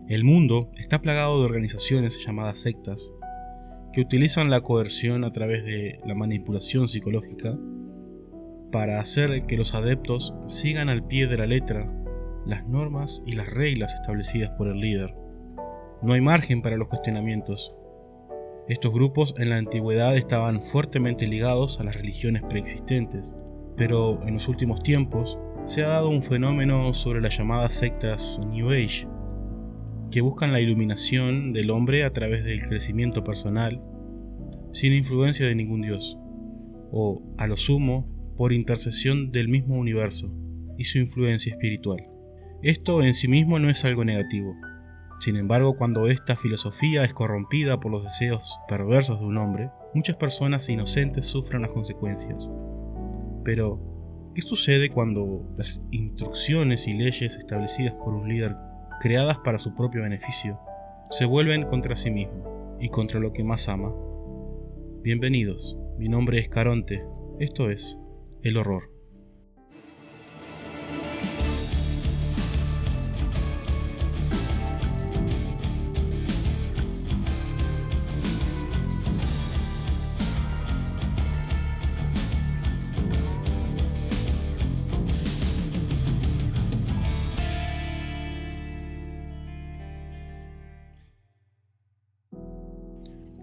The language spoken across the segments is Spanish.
El mundo está plagado de organizaciones llamadas sectas que utilizan la coerción a través de la manipulación psicológica para hacer que los adeptos sigan al pie de la letra las normas y las reglas establecidas por el líder. No hay margen para los cuestionamientos. Estos grupos en la antigüedad estaban fuertemente ligados a las religiones preexistentes, pero en los últimos tiempos se ha dado un fenómeno sobre las llamadas sectas New Age, que buscan la iluminación del hombre a través del crecimiento personal, sin influencia de ningún dios, o, a lo sumo, por intercesión del mismo universo y su influencia espiritual. Esto en sí mismo no es algo negativo. Sin embargo, cuando esta filosofía es corrompida por los deseos perversos de un hombre, muchas personas inocentes sufren las consecuencias. Pero, ¿qué sucede cuando las instrucciones y leyes establecidas por un líder, creadas para su propio beneficio, se vuelven contra sí mismo y contra lo que más ama? Bienvenidos, mi nombre es Caronte, esto es El Horror.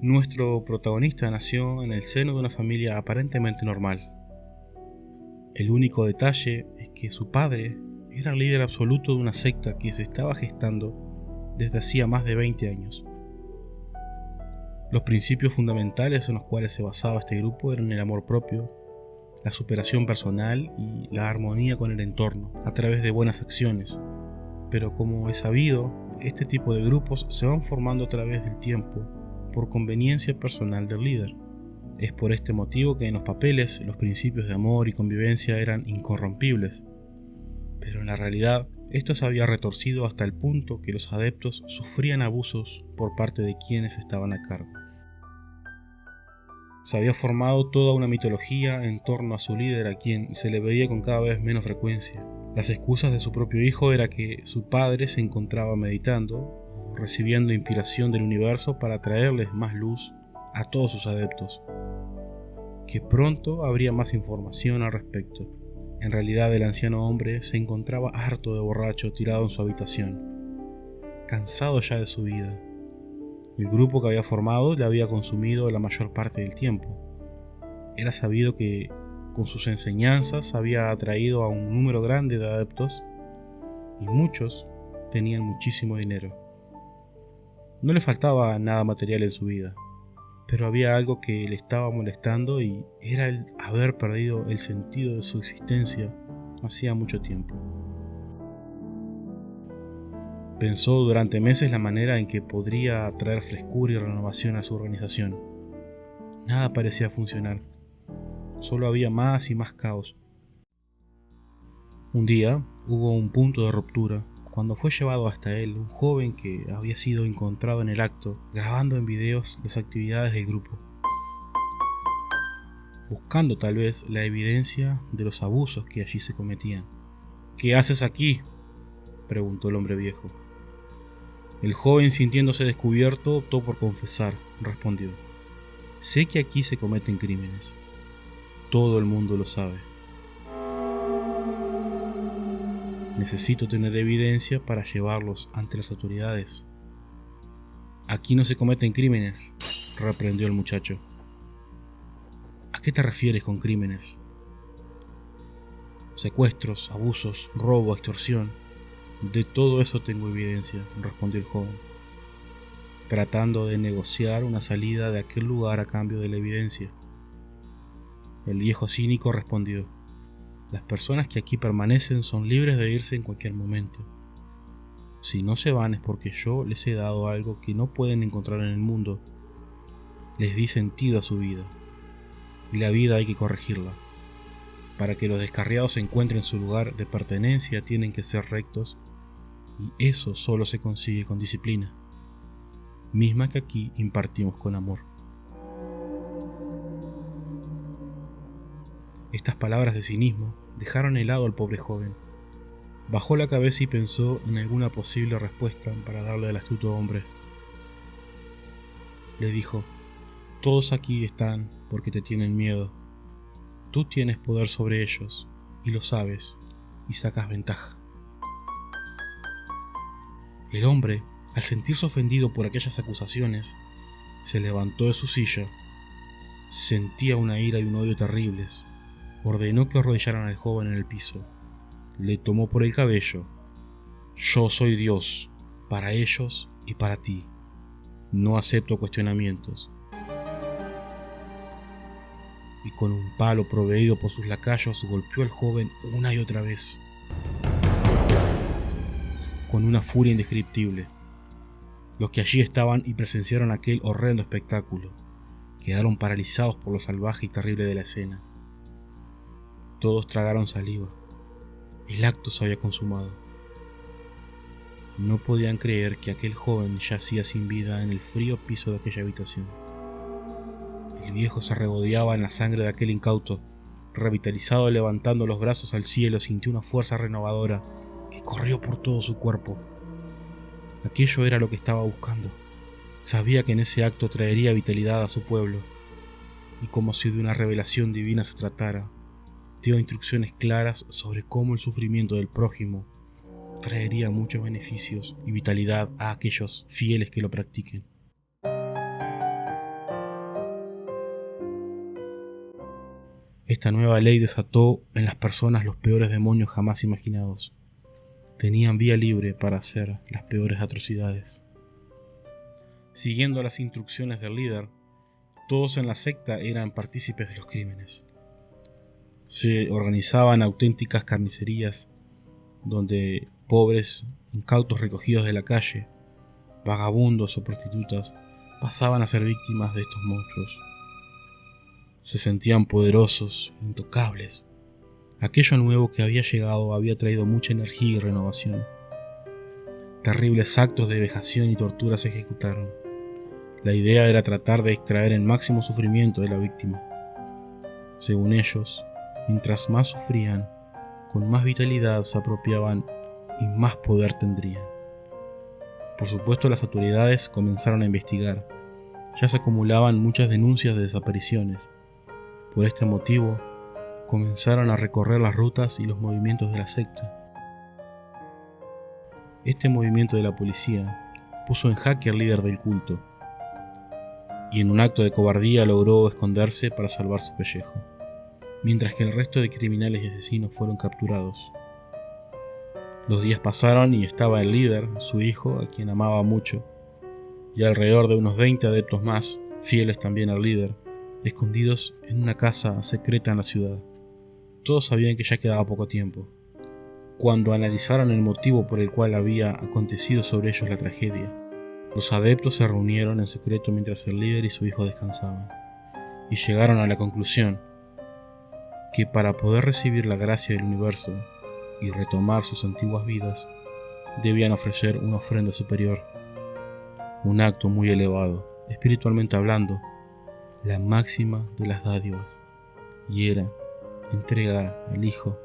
Nuestro protagonista nació en el seno de una familia aparentemente normal. El único detalle es que su padre era el líder absoluto de una secta que se estaba gestando desde hacía más de 20 años. Los principios fundamentales en los cuales se basaba este grupo eran el amor propio, la superación personal y la armonía con el entorno a través de buenas acciones. Pero como es sabido, este tipo de grupos se van formando a través del tiempo por conveniencia personal del líder. Es por este motivo que en los papeles los principios de amor y convivencia eran incorrompibles, pero en la realidad esto se había retorcido hasta el punto que los adeptos sufrían abusos por parte de quienes estaban a cargo. Se había formado toda una mitología en torno a su líder, a quien se le veía con cada vez menos frecuencia. Las excusas de su propio hijo era que su padre se encontraba meditando, recibiendo inspiración del universo para traerles más luz a todos sus adeptos, que pronto habría más información al respecto. En realidad el anciano hombre se encontraba harto de borracho tirado en su habitación, cansado ya de su vida. El grupo que había formado le había consumido la mayor parte del tiempo. Era sabido que con sus enseñanzas había atraído a un número grande de adeptos y muchos tenían muchísimo dinero. No le faltaba nada material en su vida, pero había algo que le estaba molestando y era el haber perdido el sentido de su existencia hacía mucho tiempo. Pensó durante meses la manera en que podría traer frescura y renovación a su organización. Nada parecía funcionar, solo había más y más caos. Un día hubo un punto de ruptura cuando fue llevado hasta él un joven que había sido encontrado en el acto, grabando en videos las actividades del grupo, buscando tal vez la evidencia de los abusos que allí se cometían. ¿Qué haces aquí?, preguntó el hombre viejo. El joven, sintiéndose descubierto, optó por confesar. Respondió: sé que aquí se cometen crímenes. Todo el mundo lo sabe. Necesito tener evidencia para llevarlos ante las autoridades. Aquí no se cometen crímenes, reprendió el muchacho. ¿A qué te refieres con crímenes? Secuestros, abusos, robo, extorsión. De todo eso tengo evidencia, respondió el joven, tratando de negociar una salida de aquel lugar a cambio de la evidencia. El viejo cínico respondió: las personas que aquí permanecen son libres de irse en cualquier momento. Si no se van es porque yo les he dado algo que no pueden encontrar en el mundo. Les di sentido a su vida, y la vida hay que corregirla. Para que los descarriados encuentren su lugar de pertenencia tienen que ser rectos, y eso solo se consigue con disciplina, misma que aquí impartimos con amor. Estas palabras de cinismo dejaron helado al pobre joven. Bajó la cabeza y pensó en alguna posible respuesta para darle al astuto hombre. Le dijo: todos aquí están porque te tienen miedo. Tú tienes poder sobre ellos, y lo sabes, y sacas ventaja. El hombre, al sentirse ofendido por aquellas acusaciones, se levantó de su silla. Sentía una ira y un odio terribles. Ordenó que arrodillaran al joven en el piso. Le tomó por el cabello. Yo soy Dios, para ellos y para ti. No acepto cuestionamientos. Y con un palo proveído por sus lacayos golpeó al joven una y otra vez, con una furia indescriptible. Los que allí estaban y presenciaron aquel horrendo espectáculo quedaron paralizados por lo salvaje y terrible de la escena. Todos tragaron saliva. El acto se había consumado. No podían creer que aquel joven yacía sin vida en el frío piso de aquella habitación. El viejo se regodeaba en la sangre de aquel incauto. Revitalizado, levantando los brazos al cielo, sintió una fuerza renovadora que corrió por todo su cuerpo. Aquello era lo que estaba buscando. Sabía que en ese acto traería vitalidad a su pueblo, y como si de una revelación divina se tratara, dio instrucciones claras sobre cómo el sufrimiento del prójimo traería muchos beneficios y vitalidad a aquellos fieles que lo practiquen. Esta nueva ley desató en las personas los peores demonios jamás imaginados. Tenían vía libre para hacer las peores atrocidades. Siguiendo las instrucciones del líder, todos en la secta eran partícipes de los crímenes. Se organizaban auténticas carnicerías donde pobres, incautos recogidos de la calle, vagabundos o prostitutas, pasaban a ser víctimas de estos monstruos. Se sentían poderosos, intocables. Aquello nuevo que había llegado había traído mucha energía y renovación. Terribles actos de vejación y tortura se ejecutaron. La idea era tratar de extraer el máximo sufrimiento de la víctima. Según ellos, mientras más sufrían, con más vitalidad se apropiaban y más poder tendrían. Por supuesto, las autoridades comenzaron a investigar. Ya se acumulaban muchas denuncias de desapariciones. Por este motivo, comenzaron a recorrer las rutas y los movimientos de la secta. Este movimiento de la policía puso en jaque al líder del culto, y en un acto de cobardía logró esconderse para salvar su pellejo, mientras que el resto de criminales y asesinos fueron capturados. Los días pasaron y estaba el líder, su hijo, a quien amaba mucho, y alrededor de unos 20 adeptos más, fieles también al líder, escondidos en una casa secreta en la ciudad. Todos sabían que ya quedaba poco tiempo. Cuando analizaron el motivo por el cual había acontecido sobre ellos la tragedia, los adeptos se reunieron en secreto mientras el líder y su hijo descansaban, y llegaron a la conclusión que para poder recibir la gracia del universo y retomar sus antiguas vidas, debían ofrecer una ofrenda superior, un acto muy elevado, espiritualmente hablando, la máxima de las dádivas, y era entregar al hijo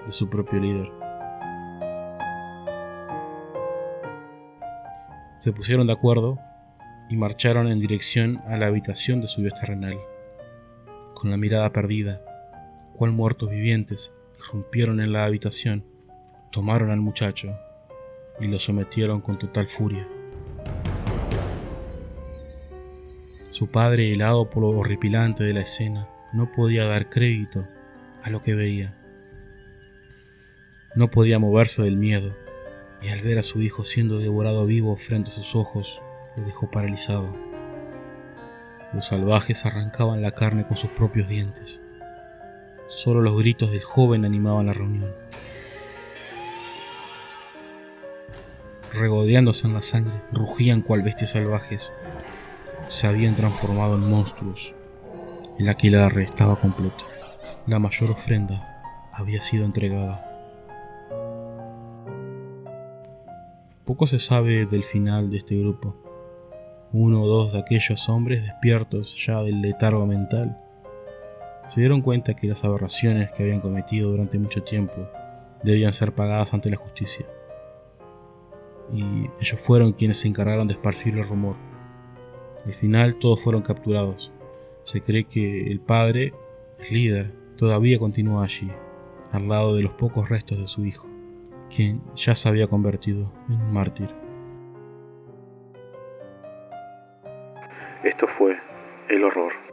de su propio líder. Se pusieron de acuerdo y marcharon en dirección a la habitación de su Dios terrenal. Con la mirada perdida, cual muertos vivientes, irrumpieron en la habitación, tomaron al muchacho y lo sometieron con total furia. Su padre, helado por lo horripilante de la escena, no podía dar crédito a lo que veía. No podía moverse del miedo, y al ver a su hijo siendo devorado vivo frente a sus ojos, lo dejó paralizado. Los salvajes arrancaban la carne con sus propios dientes. Solo los gritos del joven animaban la reunión. Regodeándose en la sangre, rugían cual bestias salvajes. Se habían transformado en monstruos. El aquelarre estaba completo. La mayor ofrenda había sido entregada. Poco se sabe del final de este grupo. Uno o dos de aquellos hombres despiertos ya del letargo mental se dieron cuenta que las aberraciones que habían cometido durante mucho tiempo debían ser pagadas ante la justicia. Y ellos fueron quienes se encargaron de esparcir el rumor. Al final todos fueron capturados. Se cree que el padre, el líder, todavía continúa allí, al lado de los pocos restos de su hijo, quien ya se había convertido en un mártir. Esto fue El Horror.